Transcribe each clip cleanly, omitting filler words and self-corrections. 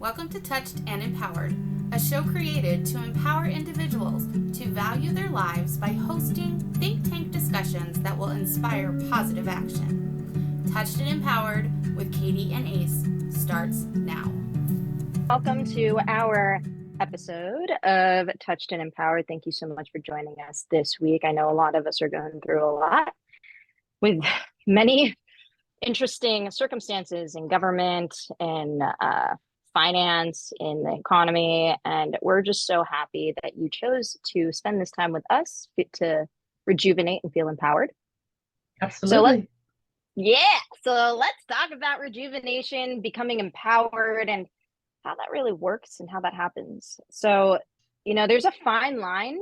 Welcome to Touched and Empowered, a show created to empower individuals to value their lives by hosting think tank discussions that will inspire positive action. Touched and Empowered with Katie and Ace starts now. Welcome to our episode of Touched and Empowered. Thank you so much for joining us this week. I know a lot of us are going through a lot with many interesting circumstances in government and finance, in the economy, and we're just so happy that you chose to spend this time with us to rejuvenate and feel empowered. Absolutely. So let's talk about rejuvenation, becoming empowered, and how that really works and how that happens. So, there's a fine line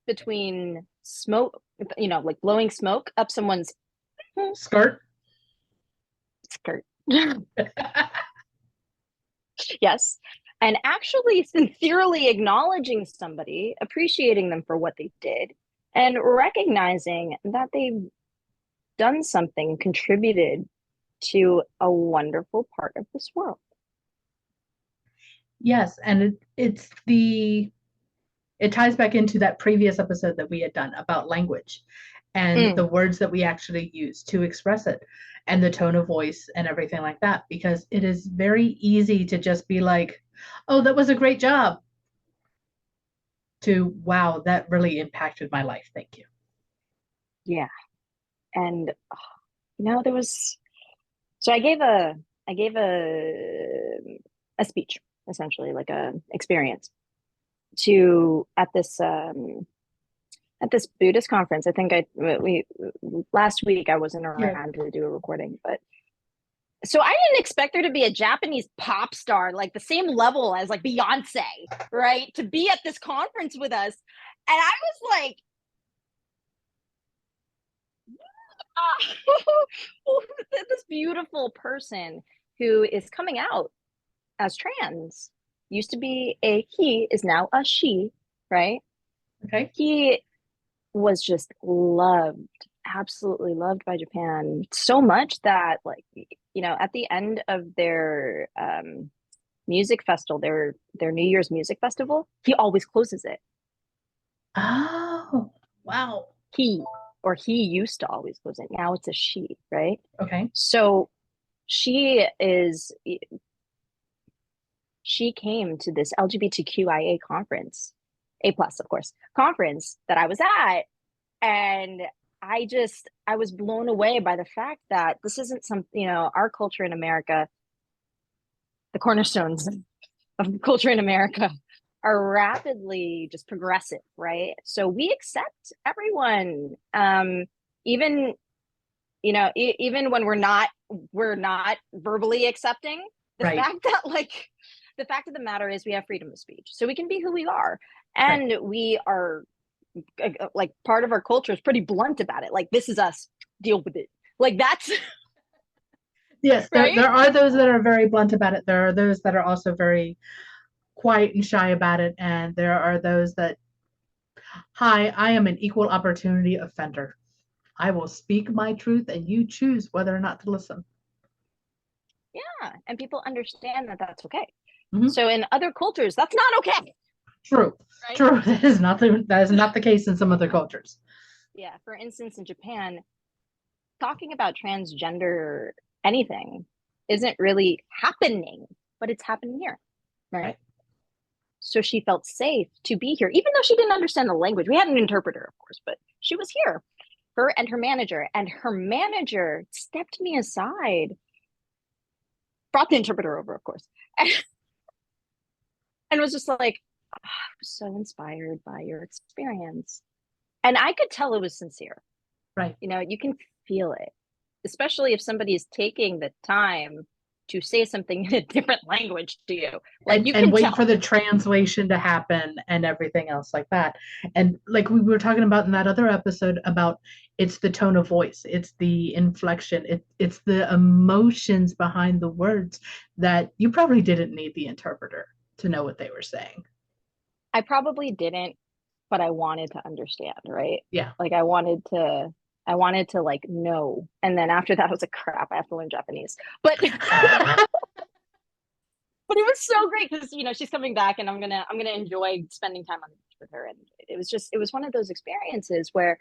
between smoke, like blowing smoke up someone's skirt. Yes. And actually sincerely acknowledging somebody, appreciating them for what they did, and recognizing that they've done something, contributed to a wonderful part of this world. Yes, and it ties back into that previous episode that we had done about language and the words that we actually use to express it and the tone of voice and everything like that, because it is very easy to just be like, oh, that was a great job, to wow, that really impacted my life, thank you. Yeah. And I gave a speech, essentially, like a experience at this Buddhist conference. I think we last week I wasn't around to do a recording, but so I didn't expect there to be a Japanese pop star, like the same level as like Beyonce, right? To be at this conference with us. And I was like, this beautiful person who is coming out as trans, used to be a he, is now a she, right? Okay. He was just loved, absolutely loved by Japan, so much that, like, at the end of their music festival, their New Year's music festival, he always closes it. Oh, wow. He used to always close it. Now it's a she, right? Okay. So she came to this LGBTQIA conference, A+, of course, conference that I was at. And I was blown away by the fact that this isn't our culture in America, the cornerstones of culture in America are rapidly just progressive, right? So we accept everyone, even when we're not verbally accepting. The fact of the matter is we have freedom of speech, so we can be who we are, and we are, like, part of our culture is pretty blunt about it. Like, this is us, deal with it. Like, that's yes. Right? There are those that are very blunt about it. There are those that are also very quiet and shy about it, and there are those that, hi, I am an equal opportunity offender. I will speak my truth and you choose whether or not to listen. Yeah, and people understand that that's okay. Mm-hmm. So in other cultures, that's not okay. True. Right? True. That is not the case in some other cultures. Yeah. For instance, in Japan, talking about transgender anything isn't really happening, but it's happening here, right? So she felt safe to be here, even though she didn't understand the language. We had an interpreter, of course, but she was here. Her and her manager stepped me aside, brought the interpreter over, of course, and was just like, oh, I was so inspired by your experience. And I could tell it was sincere. Right. You can feel it, especially if somebody is taking the time to say something in a different language to you. Like, and wait for the translation to happen and everything else like that. And like we were talking about in that other episode about, it's the tone of voice, it's the inflection, it's the emotions behind the words that you probably didn't need the interpreter to know what they were saying. I probably didn't, but I wanted to understand, right? Yeah. Like, I wanted to like know. And then after that I was like, crap, I have to learn Japanese. But But it was so great because she's coming back, and I'm gonna enjoy spending time on the beach with her. And it was one of those experiences where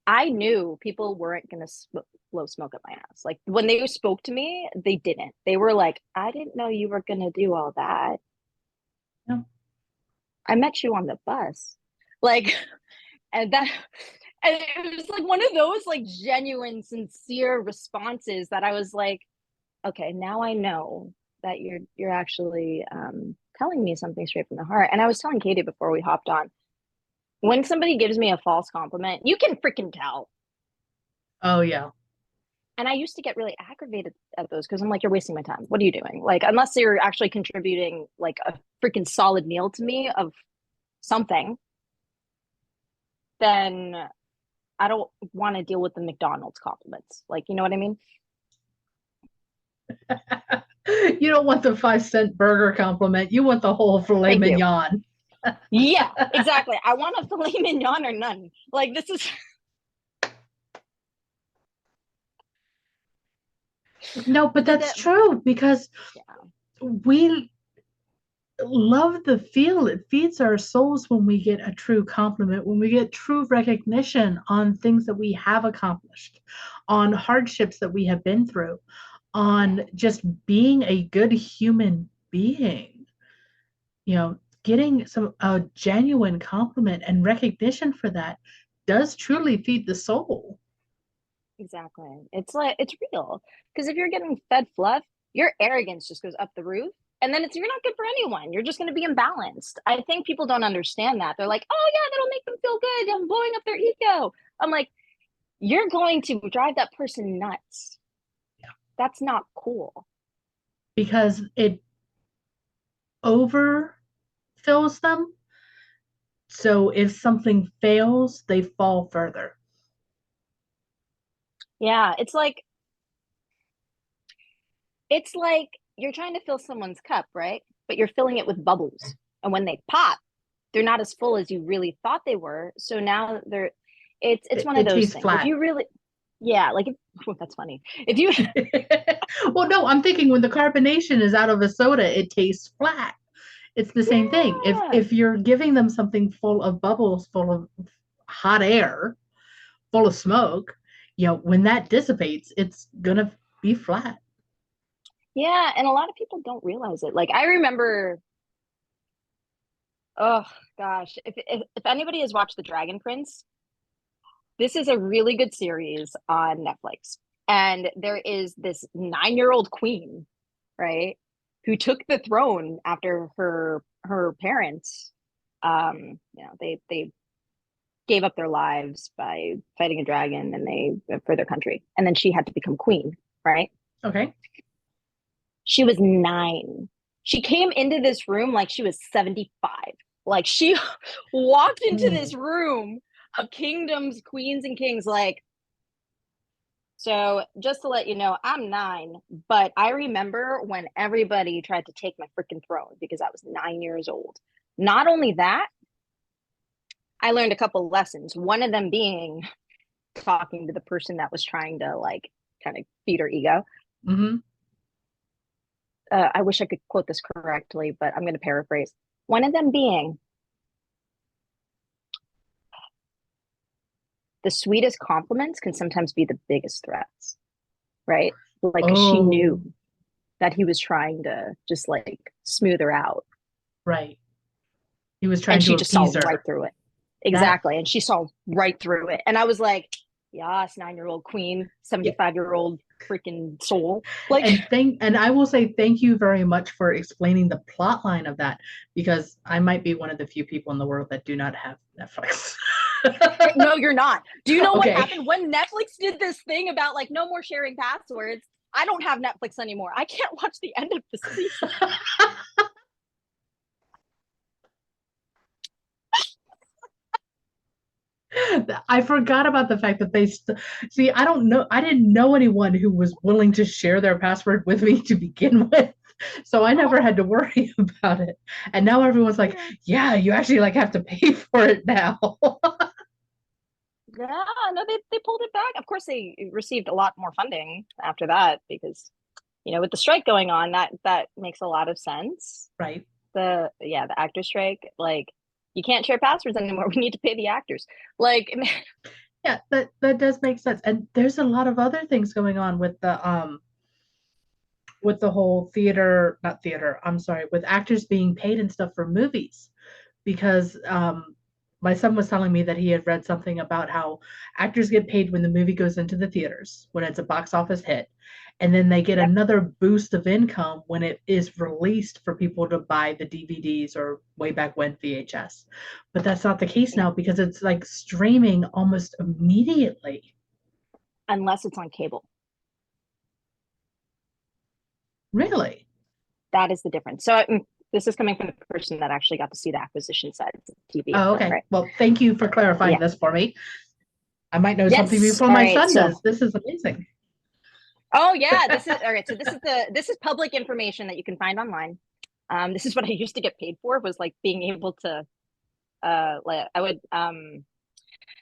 I knew people weren't gonna blow smoke up my ass. Like when they spoke to me, they didn't. They were like, "I didn't know you were gonna do all that. Yeah. I met you on the bus." Like, and that, and it was like one of those like genuine, sincere responses that I was like, okay, now I know that you're actually telling me something straight from the heart. And I was telling Katie before we hopped on, when somebody gives me a false compliment, you can freaking tell. Oh yeah. And I used to get really aggravated at those because I'm like, you're wasting my time. What are you doing? Like, unless you're actually contributing like a freaking solid meal to me of something, then I don't want to deal with the McDonald's compliments. Like, you know what I mean? You don't want the 5-cent burger compliment. You want the whole filet Thank you. mignon. Yeah, exactly. I want a filet mignon or none. Like, this is. No, but that's true because we love the feel. It feeds our souls when we get a true compliment, when we get true recognition on things that we have accomplished, on hardships that we have been through, on just being a good human being. Getting a genuine compliment and recognition for that does truly feed the soul. Exactly. It's like, it's real. Because if you're getting fed fluff, your arrogance just goes up the roof. And then you're not good for anyone. You're just going to be imbalanced. I think people don't understand that. They're like, oh, yeah, that'll make them feel good. I'm blowing up their ego. I'm like, you're going to drive that person nuts. Yeah. That's not cool. Because it overfills them. So if something fails, they fall further. Yeah, it's like you're trying to fill someone's cup, right? But you're filling it with bubbles. And when they pop, they're not as full as you really thought they were. So now it's one of It those tastes things. flat. If you really, yeah, like, that's funny. If you, well, no, I'm thinking when the carbonation is out of a soda, it tastes flat. It's the same thing. If you're giving them something full of bubbles, full of hot air, full of smoke, when that dissipates, it's gonna be flat. yeah, and a lot of people don't realize it. Like I remember, oh gosh, if anybody has watched The Dragon Prince, this is a really good series on Netflix. And there is this 9-year-old queen, right, who took the throne after her parents, they gave up their lives by fighting a dragon, and they for their country, and then she had to become queen, right? Okay. She was 9. She came into this room like she was 75. Like she walked into this room of kingdoms, queens, and kings. Like, so just to let you know, I'm 9, but I remember when everybody tried to take my freaking throne because I was 9 years old. Not only that, I learned a couple lessons. One of them being talking to the person that was trying to like kind of feed her ego. Mm-hmm. I wish I could quote this correctly, but I'm going to paraphrase. One of them being, the sweetest compliments can sometimes be the biggest threats, right? Like, she knew that he was trying to just like smooth her out. Right. He was trying and to she just saw appease her. right through it. Exactly. And she saw right through it. And I was like, yes, 9-year-old queen, 75-year-old freaking soul. Like, and I will say thank you very much for explaining the plot line of that, because I might be one of the few people in the world that do not have Netflix. No, you're not. Do you know what Okay. happened when Netflix did this thing about like no more sharing passwords? I don't have Netflix anymore. I can't watch the end of the season. I forgot about the fact that they see. I don't know. I didn't know anyone who was willing to share their password with me to begin with, so I never had to worry about it. And now everyone's like, "Yeah, you actually like have to pay for it now." Yeah, no, they pulled it back. Of course, they received a lot more funding after that because, with the strike going on, that makes a lot of sense. Right. The actor strike, like, you can't share passwords anymore. We need to pay the actors. Like, Yeah, that does make sense. And there's a lot of other things going on with the whole theater, not theater, I'm sorry, with actors being paid and stuff for movies. Because my son was telling me that he had read something about how actors get paid when the movie goes into the theaters, when it's a box office hit. And then they get yep. another boost of income when it is released for people to buy the DVDs or way back when VHS. But that's not the case now because it's like streaming almost immediately. Unless it's on cable. Really? That is the difference. So this is coming from the person that actually got to see the acquisition side of TV. Oh, okay. Right? Well, thank you for clarifying this for me. I might know something before my son does. This is amazing. Oh yeah, this is all right. So this is public information that you can find online. This is what I used to get paid for, was like being able to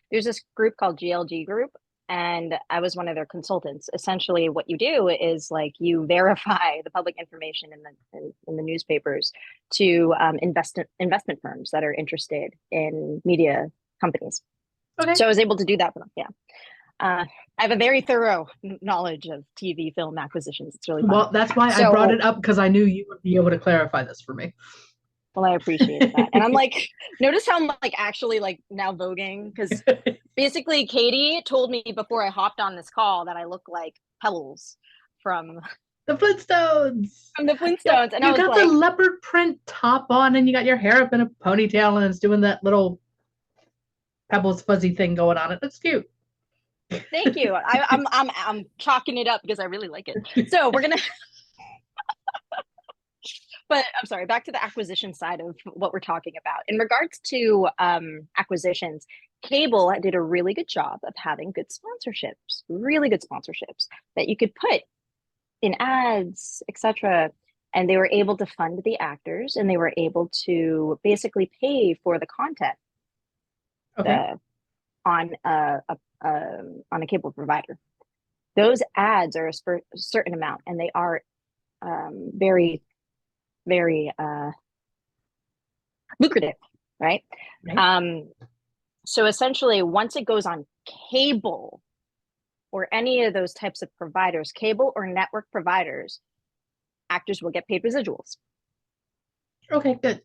there's this group called GLG Group, and I was one of their consultants. Essentially, what you do is like you verify the public information in the newspapers to investment firms that are interested in media companies. Okay. So I was able to do that for them. Yeah. I have a very thorough knowledge of TV film acquisitions. It's really fun. Well, that's why I brought it up, because I knew you would be able to clarify this for me. Well, I appreciate that. And I'm like, notice how I'm like actually like now voguing, because basically Katie told me before I hopped on this call that I look like Pebbles from the Flintstones. And you got the leopard print top on, and you got your hair up in a ponytail, and it's doing that little Pebbles fuzzy thing going on. It looks cute. Thank you. I'm chalking it up because I really like it. So we're gonna. But I'm sorry, back to the acquisition side of what we're talking about. In regards to acquisitions, cable did a really good job of having good sponsorships, really good sponsorships that you could put in ads, etc. And they were able to fund the actors, and they were able to basically pay for the content on a cable provider. Those ads are a certain amount, and they are very, very lucrative, right? So essentially, once it goes on cable or any of those types of providers, cable or network providers, actors will get paid residuals. Okay, good.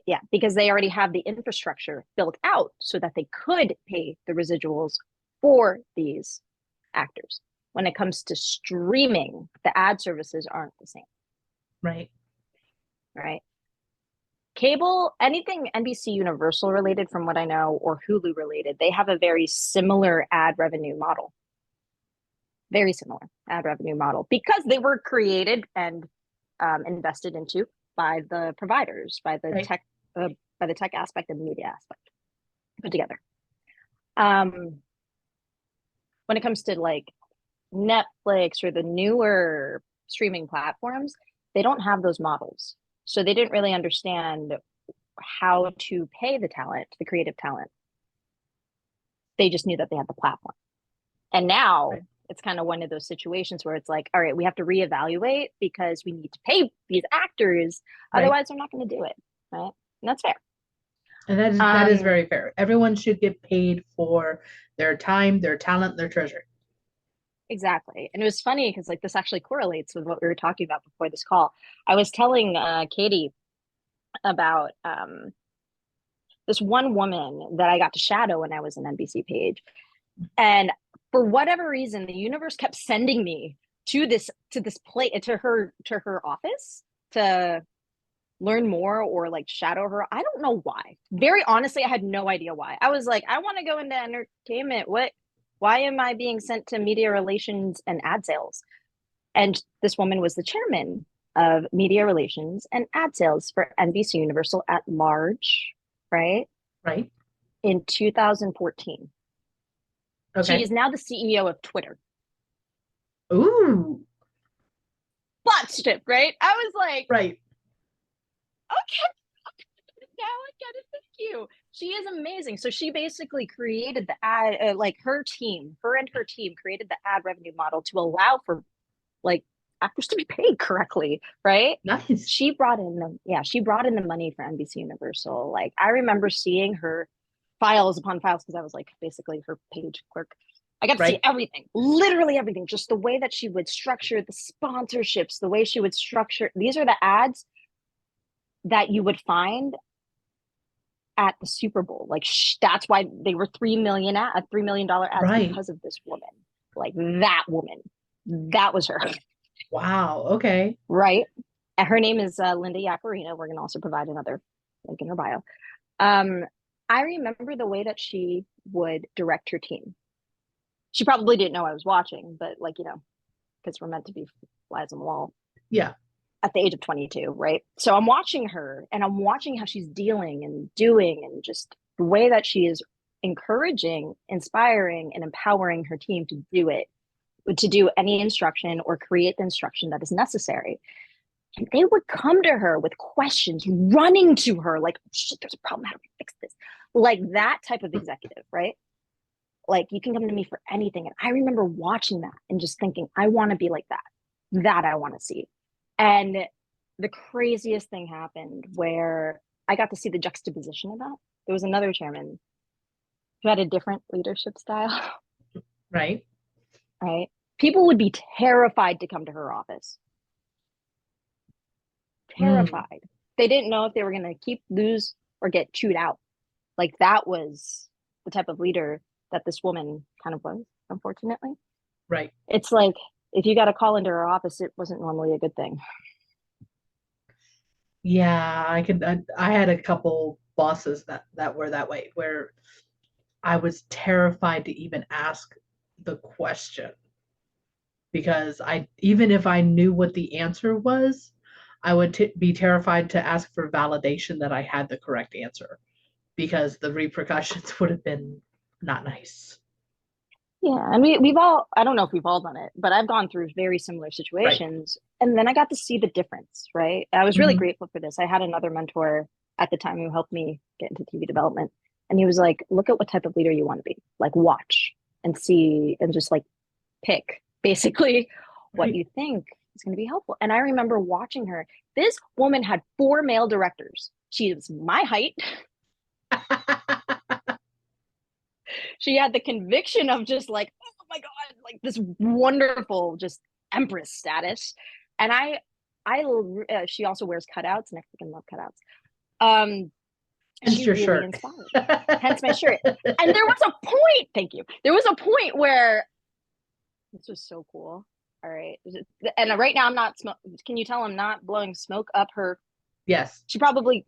Yeah, because they already have the infrastructure built out so that they could pay the residuals for these actors. When it comes to streaming, the ad services aren't the same. Right. Cable, anything NBC Universal related, from what I know, or Hulu related, they have a very similar ad revenue model. Very similar ad revenue model, because they were created and invested into by the providers, by the tech aspect and the media aspect put together. When it comes to like Netflix or the newer streaming platforms, they don't have those models. So they didn't really understand how to pay the talent, the creative talent. They just knew that they had the platform. And now it's kind of one of those situations where it's like, all right, we have to reevaluate because we need to pay these actors. Otherwise, they're not going to do it. Right. And that's fair. And that is very fair. Everyone should get paid for their time, their talent, their treasure. Exactly. And it was funny because like this actually correlates with what we were talking about before this call. I was telling Katie about this one woman that I got to shadow when I was an NBC page. And for whatever reason, the universe kept sending me to her office to learn more or like shadow her. I don't know why. Very honestly, I had no idea why. I was like, I want to go into entertainment. Why am I being sent to media relations and ad sales? And this woman was the chairman of media relations and ad sales for NBC Universal at large, right? Right. In 2014. Okay. She is now the CEO of Twitter. Ooh. Botched it, right? I was like, right. Okay. Now I get it. Thank you. She is amazing. So she basically created the ad, like her and her team created the ad revenue model to allow for like actors to be paid correctly, right? Nice. She brought in the money for NBC Universal. Like I remember seeing her files upon files because I was like basically her page clerk. I got to see Right. everything, literally everything, just the way that she would structure the sponsorships, the way she would structure. These are the ads that you would find at the Super Bowl. Like that's why they were $3 million ads Right. because of this woman. Like that woman, that was her. Wow. Okay. Right. And her name is Linda Yaccarino. We're going to also provide another link in her bio. I remember the way that she would direct her team. She probably didn't know I was watching, but like, you know, because we're meant to be flies on the wall. Yeah. At the age of 22, right? So I'm watching her and I'm watching how she's dealing and doing and just the way that she is encouraging, inspiring, and empowering her team to do it, to do any instruction or create the instruction that is necessary. And they would come to her with questions, running to her, like, shit, there's a problem. How do we fix this? Like that type of executive, right? Like, you can come to me for anything. And I remember watching that and just thinking, I want to be like that. That I want to see. And the craziest thing happened where I got to see the juxtaposition of that. There was another chairman who had a different leadership style. Right. Right. People would be terrified to come to her office. Terrified. They didn't know if they were going to keep, lose, or get chewed out. Like that was the type of leader that this woman kind of was, unfortunately. Right. It's like if you got a call into her office, it wasn't normally a good thing. Yeah, I had a couple bosses that were that way, where I was terrified to even ask the question, because even if I knew what the answer was, I would be terrified to ask for validation that I had the correct answer, because the repercussions would have been not nice. Yeah, and we've all, I don't know if we've all done it, but I've gone through very similar Right. situations. And then I got to see the difference, right? I was really Mhm. grateful for this. I had another mentor at the time who helped me get into TV development. And he was like, look at what type of leader you want to be. Like, watch and see and just like pick basically what Right. you think is going to be helpful. And I remember watching her. This woman had 4 male directors. She was my height. She had the conviction of just like, oh my God, like this wonderful just empress status. And she also wears cutouts, and I freaking love cutouts. Hence She your really shirt. inspired. Hence my shirt. And there was a point, thank you. There was a point where this was so cool. All right. And right now I'm not, can you tell I'm not blowing smoke up her? Yes. She probably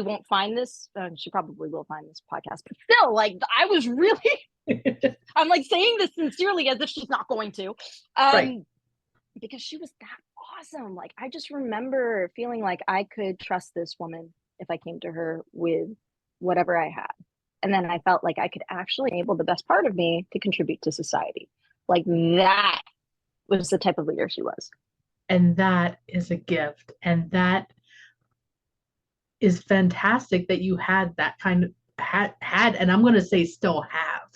won't find this. She probably will find this podcast, but still, like, I was really, I'm like saying this sincerely as if she's not going to, Right. because she was that awesome. Like, I just remember feeling like I could trust this woman if I came to her with whatever I had. And then I felt like I could actually enable the best part of me to contribute to society. Like, that was the type of leader she was. And that is a gift. And that is fantastic that you had that kind of had, and I'm going to say still have,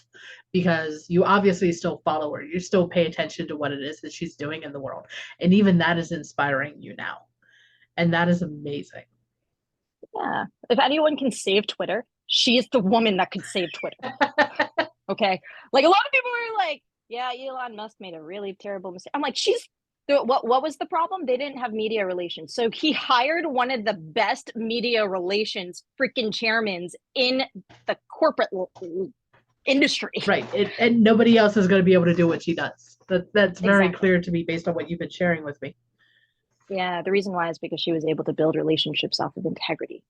because you obviously still follow her. You still pay attention to what it is that she's doing in the world. And even that is inspiring you now. And that is amazing. Yeah. If anyone can save Twitter, she is the woman that could save Twitter. Okay. Like, a lot of people are like, yeah, Elon Musk made a really terrible mistake. I'm like, what was the problem? They didn't have media relations. So he hired one of the best media relations freaking chairmen in the corporate industry. Right. And nobody else is going to be able to do what she does. That's very Exactly. clear to me based on what you've been sharing with me. Yeah, the reason why is because she was able to build relationships off of integrity.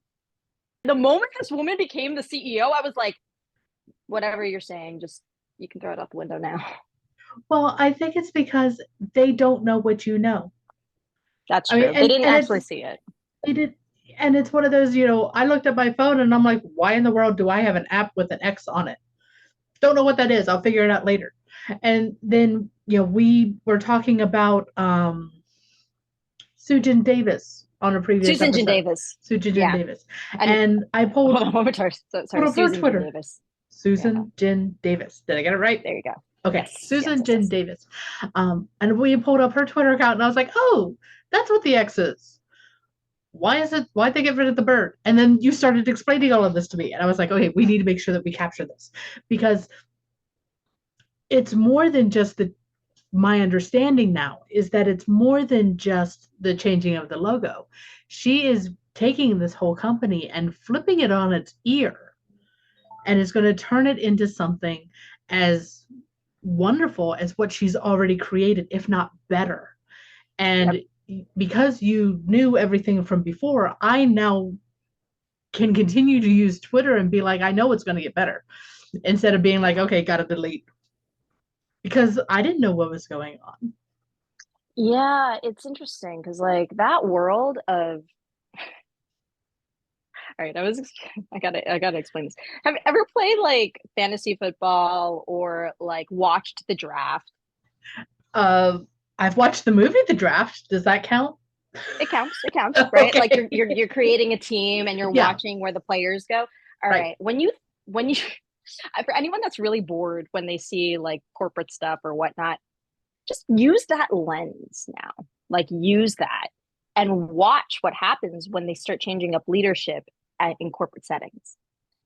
The moment this woman became the CEO, I was like, whatever you're saying, just, you can throw it out the window now. Well, I think it's because they don't know what you know. That's I mean, true. They didn't and actually it's see it. it did, and it's one of those, I looked at my phone and I'm like, why in the world do I have an app with an X on it? Don't know what that is. I'll figure it out later. And then, we were talking about Sujin Davis on a previous Susan Jin episode. Davis. Sujin Yeah. Davis. And And I pulled hold on, sorry, pulled up her Susan Jin Twitter. Davis. Susan Jin Davis. Did I get it right? There you go. Okay, Yes, yes, Susan yes, Jen yes. Davis. And we pulled up her Twitter account and I was like, oh, that's what the X is. Why'd they get rid of the bird? And then you started explaining all of this to me. And I was like, okay, we need to make sure that we capture this because it's more than just my understanding now is that it's more than just the changing of the logo. She is taking this whole company and flipping it on its ear and is going to turn it into something as wonderful as what she's already created, if not better. Yep. And because you knew everything from before, I now can continue to use Twitter and be like, I know it's going to get better instead of being like, okay, got to delete because I didn't know what was going on. Yeah, it's interesting because like that world of all right, I gotta explain this. Have you ever played like fantasy football or like watched the draft? Uh, I've watched the movie The Draft. Does that count? It counts, right? Like Okay. you're creating a team and you're Yeah. watching where the players go. All Right. right. When you for anyone that's really bored when they see like corporate stuff or whatnot, just use that lens now. Like use that and watch what happens when they start changing up leadership in corporate settings.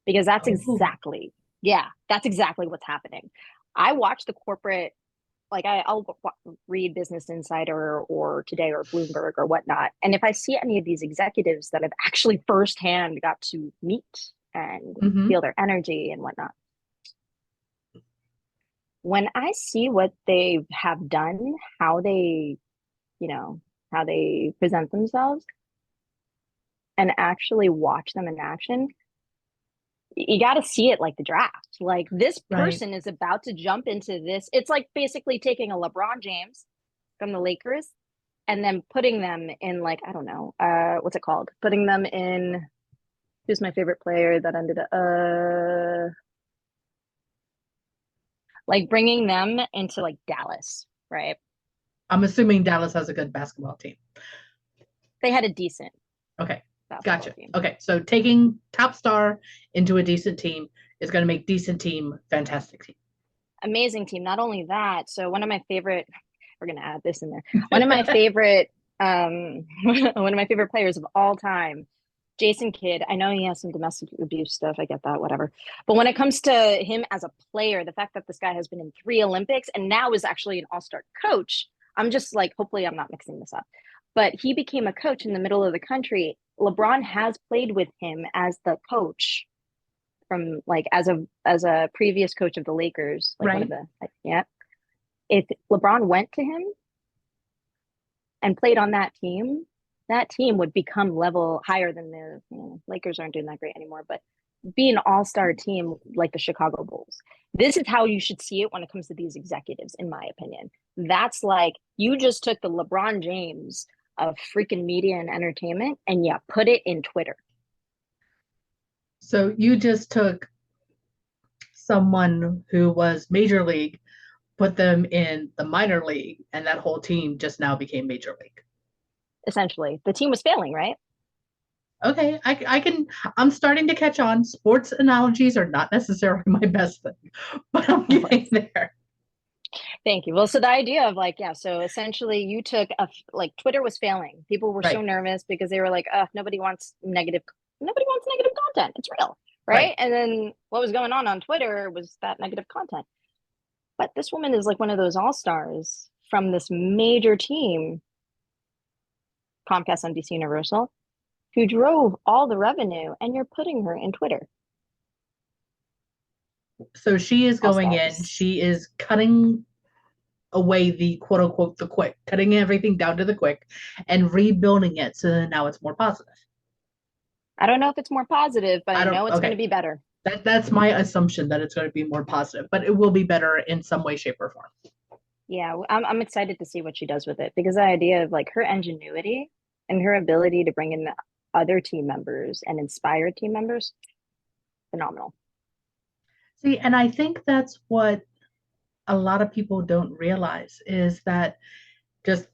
Because Oh, that's exactly what's happening. I watch the corporate like I'll read Business Insider or Today or Bloomberg or whatnot. And if I see any of these executives that I've actually firsthand got to meet and mm-hmm. feel their energy and whatnot, when I see what they have done, you know, how they present themselves and actually watch them in action, you got to see it like the draft. Like this Right. person is about to jump into this. It's like basically taking a LeBron James from the Lakers and then putting them in like I don't know, what's it called? Putting them in who's my favorite player that ended up like bringing them into like Dallas, right? I'm assuming Dallas has a good basketball team. They had a decent Okay. basketball Gotcha. team. Okay. So taking top star into a decent team is going to make decent team fantastic team. Amazing team. Not only that, so one of my favorite we're gonna add this in there. One of my favorite one of my favorite players of all time, Jason Kidd. I know he has some domestic abuse stuff. I get that, whatever. But when it comes to him as a player, the fact that this guy has been in 3 Olympics and now is actually an all-star coach, I'm just like, hopefully I'm not mixing this up. But he became a coach in the middle of the country. LeBron has played with him as the coach from like as a previous coach of the Lakers, like one of Right. the like, yeah. If LeBron went to him and played on that team would become level higher than Lakers aren't doing that great anymore, but be an all-star team like the Chicago Bulls. This is how you should see it when it comes to these executives, in my opinion. That's like you just took the LeBron James of freaking media and entertainment and yeah, put it in Twitter. So you just took someone who was major league, put them in the minor league, and that whole team just now became major league. Essentially, the team was failing, right? Okay, I can. I'm starting to catch on. Sports analogies are not necessarily my best thing, but I'm getting there. Thank you. Well, so the idea of like, yeah, so essentially you took like Twitter was failing. People were so Right, nervous because they were like, nobody wants negative content. It's real. right. Right. And then what was going on Twitter was that negative content. But this woman is like one of those all stars from this major team, Comcast, NBC Universal, who drove all the revenue, and you're putting her in Twitter. So she is All going in. stars. She is cutting away the quote unquote the quick, cutting everything down to the quick, and rebuilding it so that now it's more positive. I don't know if it's more positive, but I I don't. know it's going to Okay, be better. that's my assumption that it's going to be more positive, but it will be better in some way, shape, or form. Yeah, I'm excited to see what she does with it because the idea of like her ingenuity and her ability to bring in other team members and inspire team members, phenomenal. See, and I think that's what a lot of people don't realize is that just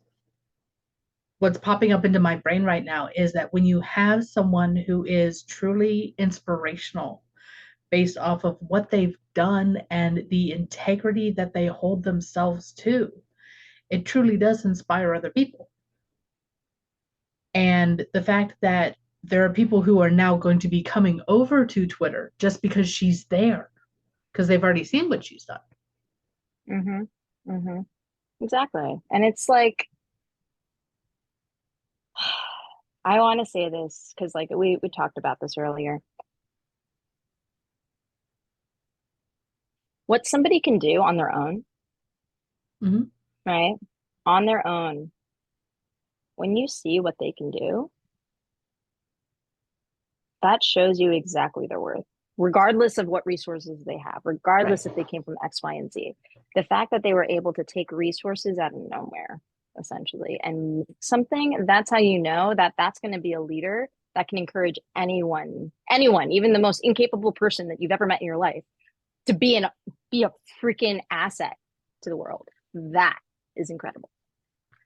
what's popping up into my brain right now is that when you have someone who is truly inspirational, based off of what they've done and the integrity that they hold themselves to. It truly does inspire other people. And the fact that there are people who are now going to be coming over to Twitter just because she's there, because they've already seen what she's done. Mm-hmm. Mm-hmm. Exactly. And it's like, I want to say this because like we talked about this earlier. What somebody can do on their own, Mm-hmm. right? On their own, when you see what they can do, that shows you exactly their worth, regardless of what resources they have, regardless Right. if they came from X, Y, and Z. The fact that they were able to take resources out of nowhere, essentially, and something, that's how you know that that's going to be a leader that can encourage anyone, even the most incapable person that you've ever met in your life, to be a freaking asset to the world. That is incredible.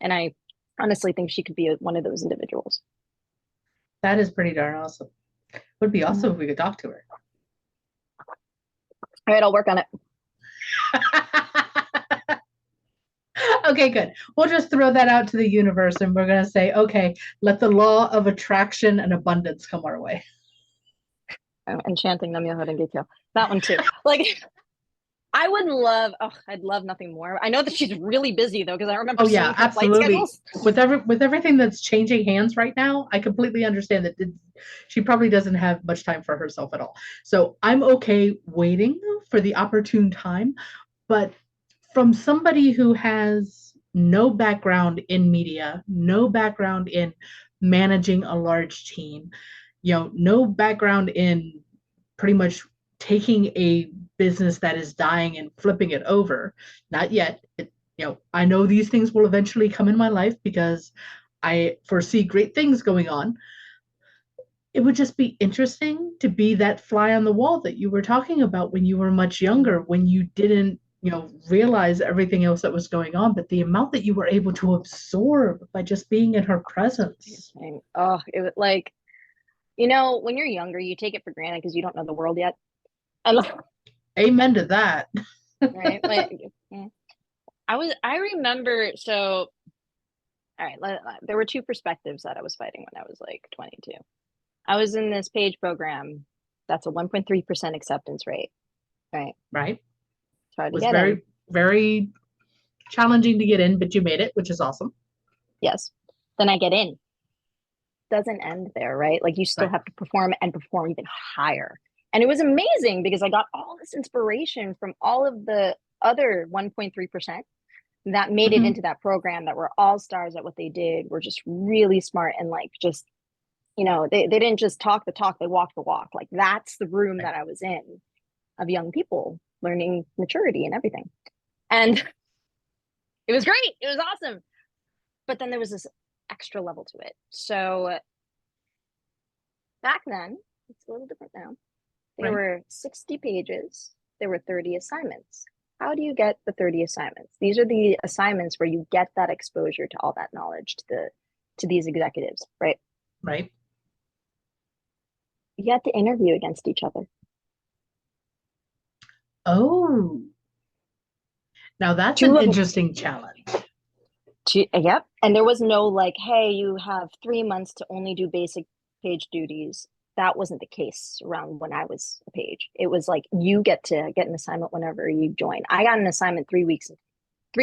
And I honestly think she could be one of those individuals. That is pretty darn awesome. Would be awesome Mhm. if we could talk to her. All right, I'll work on it. Okay, good. We'll just throw that out to the universe and we're going to say, okay, let the law of attraction and abundance come our way. Enchanting Namyo Horengekyo. That one too. Like, I would love, I'd love nothing more. I know that she's really busy though, because I remember Oh seeing yeah, her flight absolutely. schedules. With everything that's changing hands right now, I completely understand that she probably doesn't have much time for herself at all. So I'm okay waiting for the opportune time, but from somebody who has no background in media, no background in managing a large team, no background in pretty much taking a business that is dying and flipping it over. Not yet. I know these things will eventually come in my life because I foresee great things going on. It would just be interesting to be that fly on the wall that you were talking about when you were much younger, when you didn't realize everything else that was going on, but the amount that you were able to absorb by just being in her presence. Oh, it was like, when you're younger, you take it for granted because you don't know the world yet. Amen to that. Right? Like, I remember, so, all right, there were two perspectives that I was fighting when I was like 22. I was in this page program that's a 1.3% acceptance rate, right? Right. It's hard to Was get in. very, very challenging to get in, but you made it, which is awesome. Yes. Then I get in. Doesn't end there, right? Like you still Right. have to perform and perform even higher. And it was amazing because I got all this inspiration from all of the other 1.3% that made it into that program, that were all stars at what they did, were just really smart and like just, they didn't just talk the talk, they walked the walk. Like that's the room Right. that I was in, of young people learning maturity and everything. And it was great. It was awesome. But then there was this extra level to it. So back then, it's a little different now. There Right. were 60 pages. There were 30 assignments. How do you get the 30 assignments? These are the assignments where you get that exposure to all that knowledge, to these executives, right? Right. You had to interview against each other. Oh, now that's Two an of interesting challenge. Yep. And there was no like, hey, you have 3 months to only do basic page duties. That wasn't the case around when I was a page. It was like you get to get an assignment whenever you join. I got an assignment 3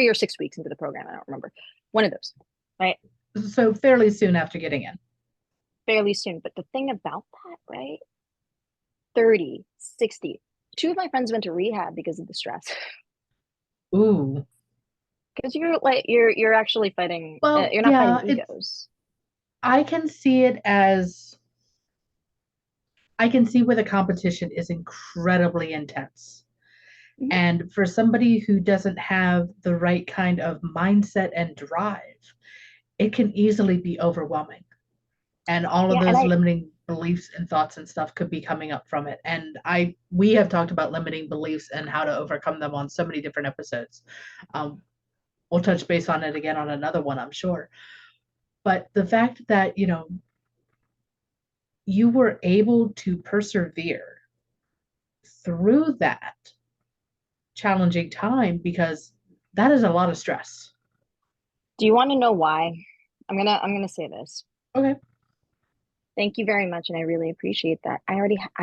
or 6 weeks into the program. I don't remember. One of those, right? So fairly soon after getting in. Fairly soon. But the thing about that, right? 30, 60. Two of my friends went to rehab because of the stress. Ooh. Because you're actually fighting, Well, you're not fighting yeah, egos. I can see it as I can see where the competition is incredibly intense. Mhm. And for somebody who doesn't have the right kind of mindset and drive, it can easily be overwhelming. And all of Yeah, and those limiting beliefs and thoughts and stuff could be coming up from it. And we have talked about limiting beliefs and how to overcome them on so many different episodes. Um, we'll touch base on it again on another one, I'm sure. But the fact that, you were able to persevere through that challenging time, because that is a lot of stress. Do you want to know why? I'm gonna say this. Okay. Thank you very much, and I really appreciate that. I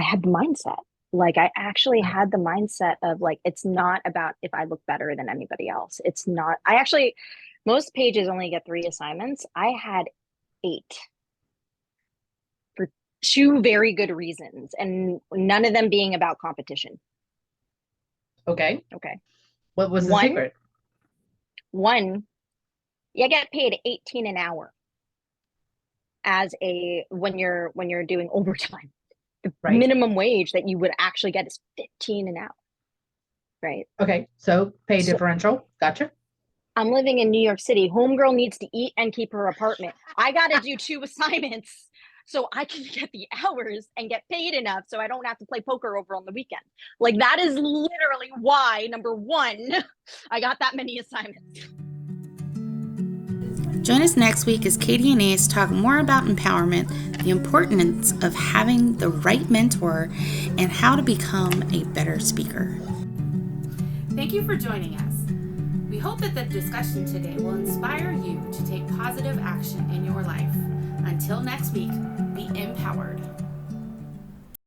had the mindset. Like I actually had the mindset of like it's not about if I look better than anybody else. It's not. I actually most pages only get 3 assignments. I had 8 for 2 very good reasons, and none of them being about competition. Okay. Okay. What was the One, secret? one, you get paid 18 an hour as a when you're doing overtime. The Right. minimum wage that you would actually get is 15 an hour. Right. Okay. So pay So differential. Gotcha. I'm living in New York City. Homegirl needs to eat and keep her apartment. I got to do 2 assignments so I can get the hours and get paid enough so I don't have to play poker over on the weekend. Like that is literally why, number 1, I got that many assignments. Join us next week as Katie and Ace talk more about empowerment, the importance of having the right mentor, and how to become a better speaker. Thank you for joining us. We hope that the discussion today will inspire you to take positive action in your life. Until next week, be empowered.